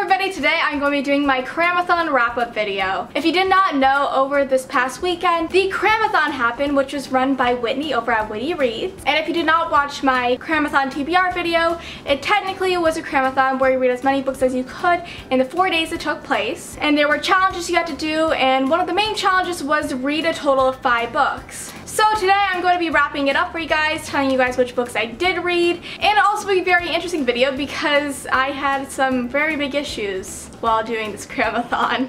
everybody, today I'm going to be doing my Cramathon wrap-up video. If you did not know, over this past weekend, the Cramathon happened, which was run by Whitney over at Whitney Reads. And if you did not watch my Cramathon TBR video, it technically was a Cramathon where you read as many books as you could in the 4 days it took place. And there were challenges you had to do, and one of the main challenges was read a total of 5 books. So today I'm going to be wrapping it up for you guys, telling you guys which books I did read, and also be a very interesting video because I had some very big issues while doing this Cramathon.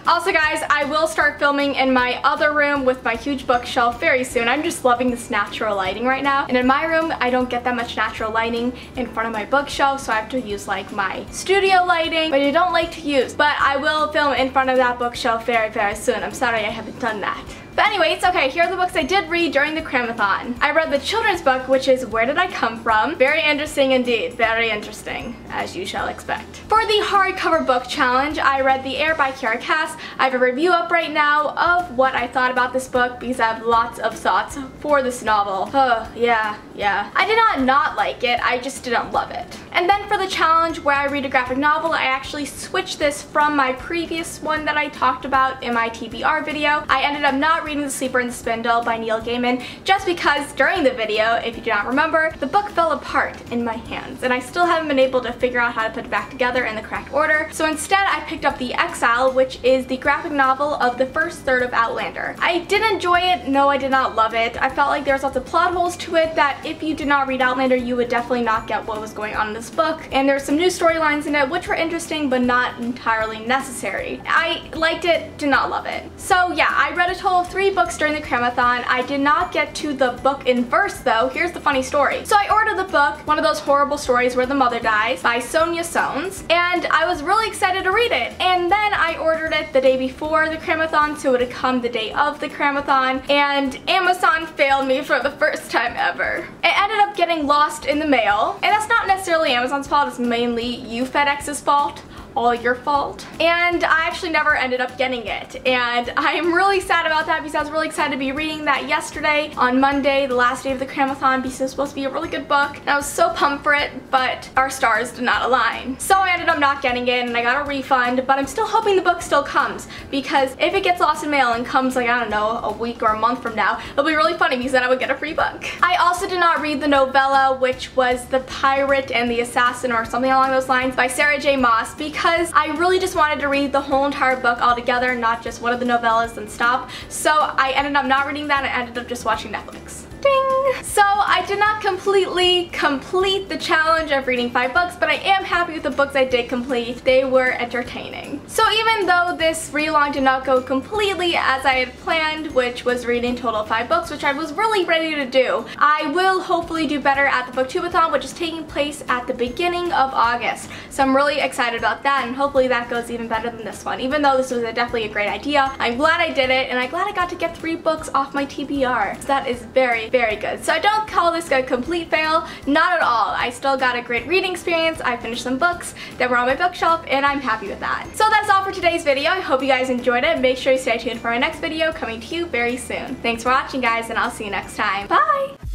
Also guys, I will start filming in my other room with my huge bookshelf very soon. I'm just loving this natural lighting right now. And in my room, I don't get that much natural lighting in front of my bookshelf, so I have to use like my studio lighting, but I don't like to use. But I will film in front of that bookshelf very, very soon. I'm sorry I haven't done that. But anyways, okay, here are the books I did read during the Cramathon. I read the children's book, which is Where Did I Come From? Very interesting indeed, very interesting, as you shall expect. For the hardcover book challenge, I read The Air by Kiara Cass. I have a review up right now of what I thought about this book because I have lots of thoughts for this novel. Oh, yeah. I did not like it, I just didn't love it. And then for the challenge where I read a graphic novel, I actually switched this from my previous one that I talked about in my TBR video. I ended up not reading The Sleeper and the Spindle by Neil Gaiman just because during the video, if you do not remember, the book fell apart in my hands and I still haven't been able to figure out how to put it back together in the correct order. So instead I picked up The Exile, which is the graphic novel of the first third of Outlander. I did enjoy it, no I did not love it. I felt like there was lots of plot holes to it that if you did not read Outlander you would definitely not get what was going on in this book. And there's some new storylines in it which were interesting but not entirely necessary. I liked it, did not love it. So yeah, I read a total of 3 books during the Cramathon. I did not get to the book in verse though. Here's the funny story. So I ordered the book, one of those horrible stories where the mother dies, by Sonia Sones, and I was really excited to read it. And then I ordered it the day before the Cramathon, so it would come the day of the Cramathon, and Amazon failed me for the first time ever. It ended up getting lost in the mail, and that's not necessarily Amazon's fault, it's mainly you FedEx's fault. All your fault. And I actually never ended up getting it. And I'm really sad about that because I was really excited to be reading that yesterday on Monday, the last day of the Cramathon, because it was supposed to be a really good book. And I was so pumped for it, but our stars did not align. So I ended up not getting it and I got a refund, but I'm still hoping the book still comes because if it gets lost in mail and comes like, I don't know, a week or a month from now, it'll be really funny because then I would get a free book. I also did not read the novella, which was The Pirate and the Assassin or something along those lines by Sarah J. Maas, because I really just wanted to read the whole entire book all together, not just one of the novellas and stop. So I ended up not reading that and ended up just watching Netflix. Ding! So I did not completely complete the challenge of reading 5 books, but I am happy with the books I did complete. They were entertaining. So even though this read-along did not go completely as I had planned, which was reading a total of 5 books, which I was really ready to do, I will hopefully do better at the Booktubeathon, which is taking place at the beginning of August. So I'm really excited about that, and hopefully that goes even better than this one. Even though this was definitely a great idea, I'm glad I did it, and I'm glad I got to get 3 books off my TBR. So that is very, very good. So I don't call this a complete fail, not at all. I still got a great reading experience. I finished some books that were on my bookshelf and I'm happy with that. So that's all for today's video. I hope you guys enjoyed it. Make sure you stay tuned for our next video coming to you very soon. Thanks for watching guys, and I'll see you next time. Bye!